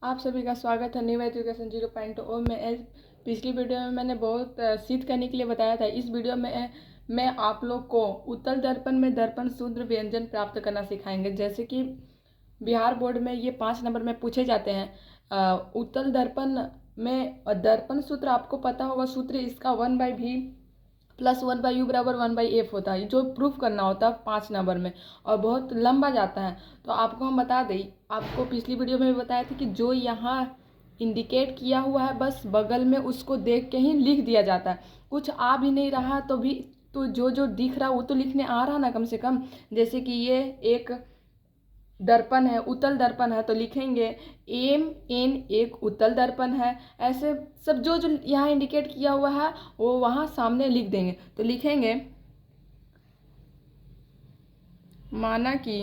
आप सभी का स्वागत है न्यू एजुकेशन 0.0 में। पिछली वीडियो में मैंने बहुत सिद्ध करने के लिए बताया था। इस वीडियो में मैं आप लोग को उत्तल दर्पण में दर्पण सूत्र व्यंजन प्राप्त करना सिखाएंगे। जैसे कि बिहार बोर्ड में ये 5 नंबर में पूछे जाते हैं। उत्तल दर्पण में दर्पण सूत्र आपको पता होगा। सूत्र इसका 1/v + 1/u = 1/f होता है, जो प्रूफ करना होता है 5 नंबर में, और बहुत लंबा जाता है। तो आपको हम बता दें, आपको पिछली वीडियो में भी बताया था कि जो यहाँ इंडिकेट किया हुआ है बस बगल में उसको देख के ही लिख दिया जाता है। कुछ आ भी नहीं रहा तो भी तो जो दिख रहा वो तो लिखने आ रहा ना कम से कम। जैसे कि ये एक दर्पण है, उत्तल दर्पण है, तो लिखेंगे MN एक उत्तल दर्पण है। ऐसे सब जो जो यहाँ इंडिकेट किया हुआ है वो वहाँ सामने लिख देंगे। तो लिखेंगे माना कि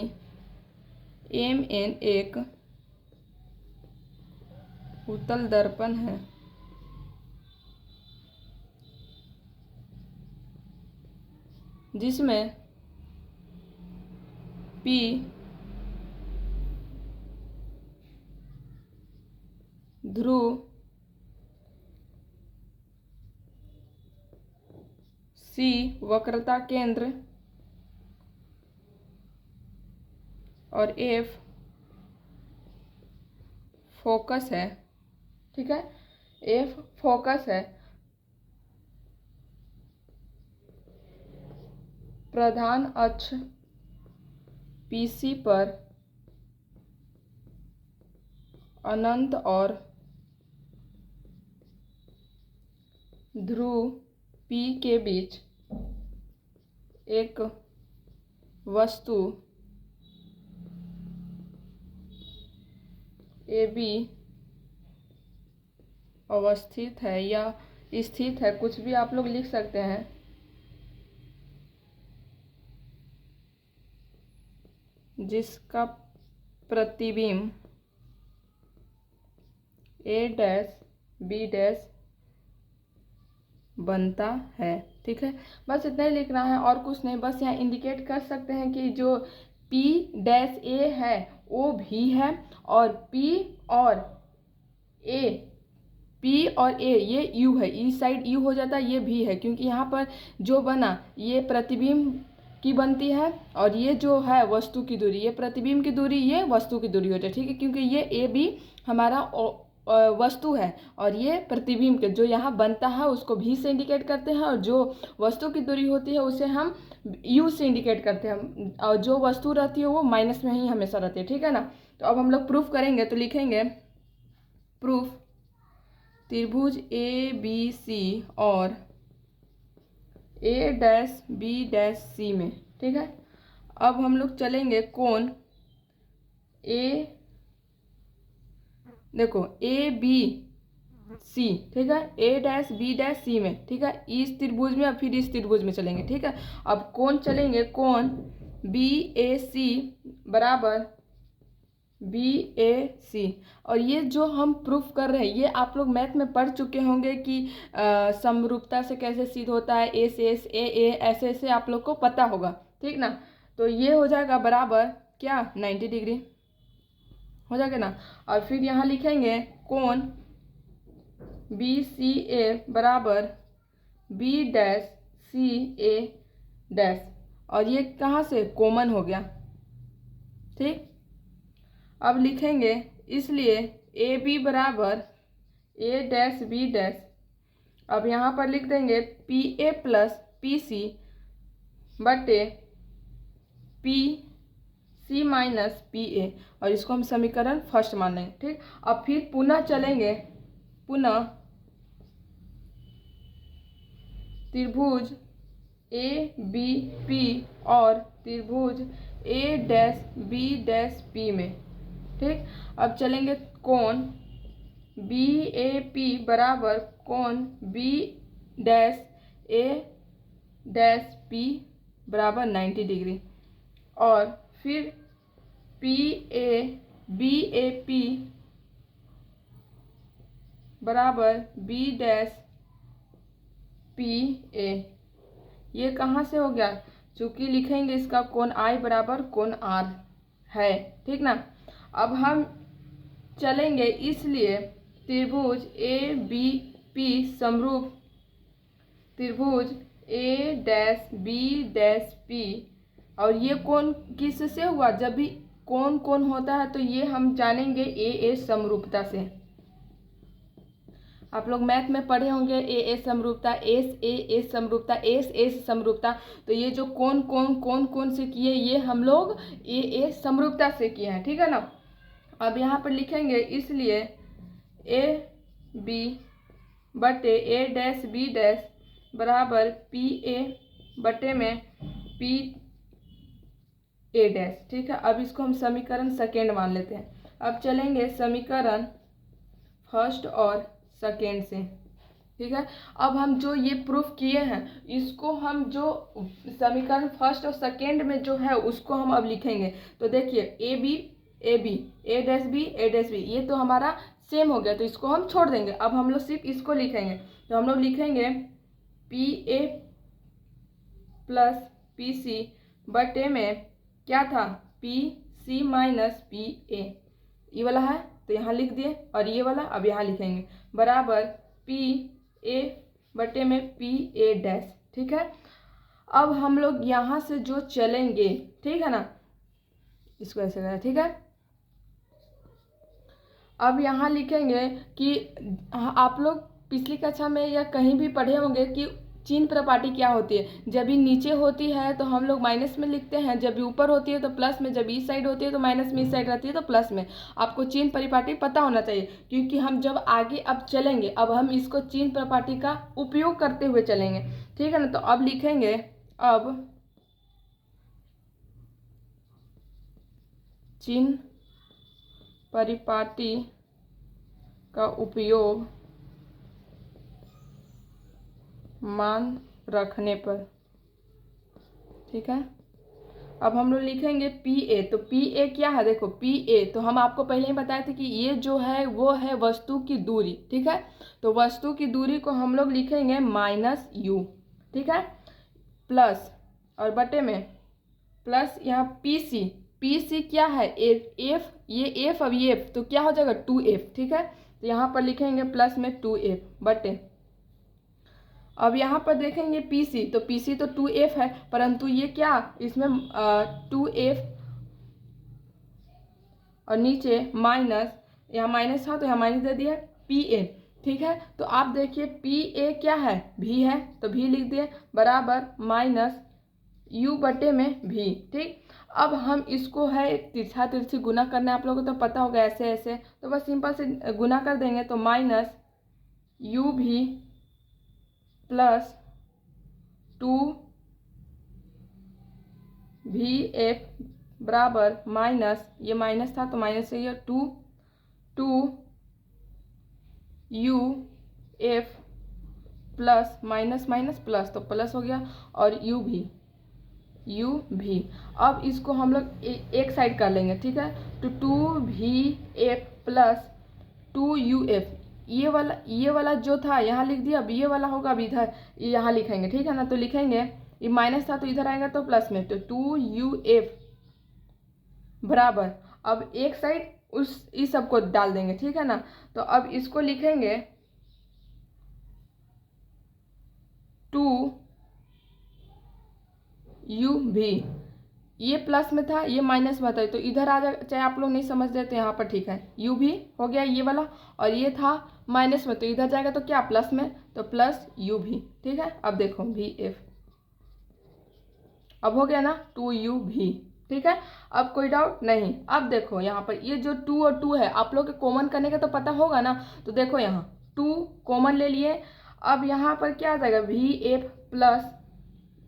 MN एक उत्तल दर्पण है जिसमें P ध्रुव, C वक्रता केंद्र और F फोकस है। ठीक है, F फोकस है। प्रधान अक्ष PC पर अनंत और ध्रुव P के बीच एक वस्तु AB अवस्थित है या स्थित है, कुछ भी आप लोग लिख सकते हैं, जिसका प्रतिबिंब A', B' बनता है। ठीक है, बस इतना ही लिखना है और कुछ नहीं। बस यहाँ इंडिकेट कर सकते हैं कि जो P' है वो भी है, और P और A ये U है, इस साइड U हो जाता है, ये भी है, क्योंकि यहाँ पर जो बना ये प्रतिबिंब की बनती है, और ये जो है वस्तु की दूरी, ये प्रतिबिंब की दूरी, ये वस्तु की दूरी होती है। ठीक है, क्योंकि ये AB हमारा वस्तु है और ये प्रतिबिंब के जो यहाँ बनता है उसको भी से इंडिकेट करते हैं, और जो वस्तु की दूरी होती है उसे हम U से इंडिकेट करते हैं, और जो वस्तु रहती है वो माइनस में ही हमेशा रहती है। ठीक है ना। तो अब हम लोग प्रूफ करेंगे। तो लिखेंगे प्रूफ त्रिभुज ABC और A', B' C में। ठीक है, अब हम लोग चलेंगे कोण देखो ABC। ठीक है, A', B', C में। ठीक है, इस त्रिभुज में, अब फिर इस त्रिभुज में चलेंगे। ठीक है, अब कोण चलेंगे, कोण BAC बराबर BAC। और ये जो हम प्रूफ कर रहे हैं ये आप लोग मैथ में पढ़ चुके होंगे कि समरूपता से कैसे सिद्ध होता है, A से S, A ऐसे ऐसे आप लोग को पता होगा। ठीक ना। तो ये हो जाएगा बराबर क्या 90 डिग्री हो जाएगा ना। और फिर यहाँ लिखेंगे कोण BCA बराबर B', और ये कहाँ से कॉमन हो गया। ठीक, अब लिखेंगे इसलिए AB बराबर A', B'। अब यहाँ पर लिख देंगे PA + PC बटे PC - PA, और इसको हम समीकरण फर्स्ट मान लेंगे। ठीक, अब फिर पुनः चलेंगे, पुनः त्रिभुज ABP और त्रिभुज A', B' में। ठीक, अब चलेंगे कोण BAP बराबर कोण B', A', बराबर 90 डिग्री, और फिर BAP बराबर B', PA। ये कहाँ से हो गया, चूंकि लिखेंगे इसका कोण I बराबर कोण R है। ठीक ना। अब हम चलेंगे, इसलिए त्रिभुज ए बी पी समरूप त्रिभुज ए डैश बी डैश पी। और ये कोण किससे हुआ? जब भी कोण कोण होता है तो ये हम जानेंगे ए समरूपता से। आप लोग मैथ में पढ़े होंगे ए समरूपता, ए समरूपता, एस समरूपता। तो ये जो कोण कोण कोण कोण से किए, ये हम लोग ए समरूपता से किए हैं, ठीक है ना। अब यहाँ पर लिखेंगे, इसलिए ए बी बटे ए डैश बी डैश बराबर पी ए बटे में पी ए डैश, ठीक है। अब इसको हम समीकरण सेकेंड मान लेते हैं। अब चलेंगे समीकरण फर्स्ट और सेकेंड से, ठीक है। अब हम जो ये प्रूफ किए हैं, इसको हम जो समीकरण फर्स्ट और सेकेंड में जो है उसको हम अब लिखेंगे। तो देखिए A B A dash B ये तो हमारा सेम हो गया, तो इसको हम छोड़ देंगे। अब हम लोग सिर्फ इसको लिखेंगे। तो हम लोग लिखेंगे P A plus P C बटे में क्या था, P C minus P A, ये वाला है तो यहाँ लिख दिए, और ये वाला अब यहाँ लिखेंगे बराबर पी ए बटे में पी ए डैश, ठीक है। अब हम लोग यहाँ से जो चलेंगे, ठीक है ना, इसको ऐसे करें, ठीक है। अब यहाँ लिखेंगे कि आप लोग पिछली कक्षा में या कहीं भी पढ़े होंगे कि चिन्ह प्रपाटी क्या होती है। जब भी नीचे होती है तो हम लोग माइनस में लिखते हैं, जब भी ऊपर होती है तो प्लस में, जब इस साइड होती है तो माइनस में, इस साइड रहती है तो प्लस में। आपको चिन्ह परिपाटी पता होना चाहिए, क्योंकि हम जब आगे अब चलेंगे, अब हम इसको चिन्ह प्रपाटी का उपयोग करते हुए चलेंगे, ठीक है ना। तो अब लिखेंगे, अब चिन्ह परिपाटी का उपयोग मान रखने पर, ठीक है। अब हम लोग लिखेंगे पी ए। तो पी ए क्या है, देखो पी ए तो हम आपको पहले ही बताए थे कि ये जो है वो है वस्तु की दूरी, ठीक है। तो वस्तु की दूरी को हम लोग लिखेंगे माइनस यू, ठीक है, प्लस और बटे में प्लस यहाँ पी सी क्या है, एफ, ये एफ, अब ये एफ तो क्या हो जाएगा 2f, ठीक है। तो यहाँ पर लिखेंगे प्लस में 2f बटे, अब यहाँ पर देखेंगे पीसी, तो पीसी तो 2f है, परंतु ये क्या, इसमें 2f और नीचे माइनस, यहाँ माइनस था तो यहाँ माइनस दे दिया पी ए, ठीक है। तो आप देखिए पी ए क्या है, भी है, तो भी लिख दिए बराबर माइनस यू बटे में भी, ठीक। अब हम इसको है तिरछा तिरछी गुना करना है, आप लोगों को तो पता होगा ऐसे ऐसे, तो बस सिंपल से गुना कर देंगे। तो माइनस यू भी प्लस 2 भी एफ बराबर माइनस, ये माइनस था तो माइनस से ये 2 U F plus minus minus plus तो प्लस हो गया, और यू भी। अब इसको हम लोग एक साइड कर लेंगे, ठीक है। तो 2 भी एफ प्लस 2 यू एफ, ये वाला जो था यहाँ लिख दिया, अब ये वाला होगा, अब इधर यहाँ लिखेंगे, ठीक है ना। तो लिखेंगे ये माइनस था तो इधर आएगा तो प्लस में, तो 2 यू एफ बराबर, अब एक साइड इस सब को डाल देंगे, ठीक है ना। तो अब इसको लिखेंगे 2 यू भी, ये प्लस में था ये माइनस में था तो इधर आ जाए, चाहे आप लोग नहीं समझ रहे तो यहाँ पर ठीक है, यू भी हो गया ये वाला, और ये था माइनस में तो इधर जाएगा तो क्या प्लस में, तो प्लस यू भी, ठीक है। अब देखो भी एफ, अब हो गया ना 2 यू भी, ठीक है। अब कोई डाउट नहीं। अब देखो यहाँ पर ये जो 2 और 2 है, आप लोग के कॉमन करने का तो पता होगा ना। तो देखो यहाँ 2 कॉमन ले लिए, अब यहाँ पर क्या आ जाएगा V F plus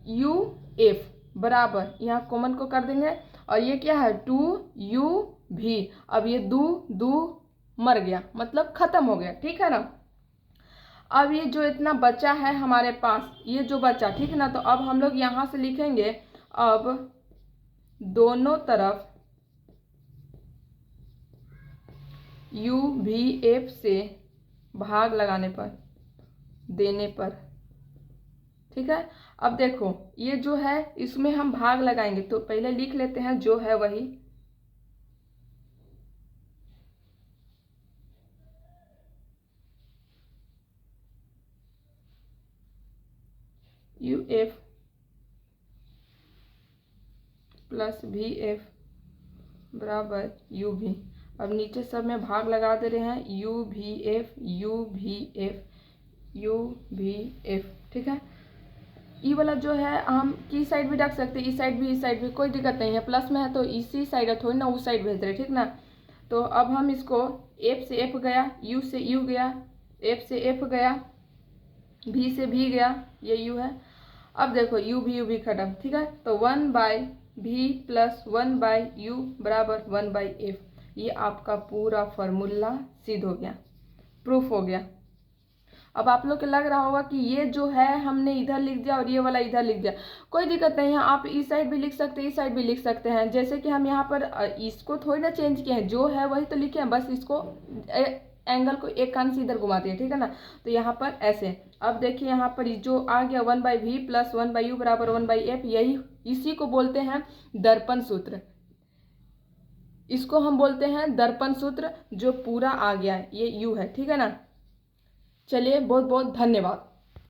U F बराबर, यहाँ कॉमन को कर देंगे, और ये क्या है 2 यू भी, अब ये दो मर गया, मतलब खत्म हो गया, ठीक है ना। अब ये जो इतना बचा है हमारे पास, ये जो बचा, ठीक है ना। तो अब हम लोग यहाँ से लिखेंगे, अब दोनों तरफ यू भी एफ से भाग लगाने पर, देने पर, ठीक है। अब देखो ये जो है इसमें हम भाग लगाएंगे, तो पहले लिख लेते हैं जो है वही, U F plus V F बराबर यू वी। अब नीचे सब में भाग लगा दे रहे हैं, you V F you V F you V F, ठीक है। ई वाला जो है हम की साइड भी रख सकते हैं, इस साइड भी इस साइड भी, कोई दिक्कत नहीं है। प्लस में है तो इसी साइड है, थोड़ी ना उस साइड भेज रहे, ठीक ना। तो अब हम इसको एफ से एफ गया, यू से यू गया, एफ से एफ गया, भी से भी गया, ये यू है। अब देखो यू भी खत्म, ठीक है। तो 1/v प्लस 1/u बराबर 1/f। ये आपका पूरा फॉर्मूला सिद्ध हो गया, प्रूफ हो गया। अब आप लोग को लग रहा होगा कि ये जो है हमने इधर लिख दिया और ये वाला इधर लिख दिया, कोई दिक्कत नहीं है। आप इस साइड भी लिख सकते हैं, इस साइड भी लिख सकते हैं। जैसे कि हम यहाँ पर इसको थोड़ी ना चेंज किए हैं, जो है वही तो लिखे हैं, बस इसको एंगल को एक कान से इधर घुमाते हैं, ठीक है ना। तो यहाँ पर ऐसे, अब देखिए यहाँ पर जो आ गया 1/v प्लस 1/u बराबर 1/f, यही इसी को बोलते हैं दर्पण सूत्र। इसको हम बोलते हैं दर्पण सूत्र, जो पूरा आ गया है, ये u है, ठीक है ना। चलिए, बहुत बहुत धन्यवाद।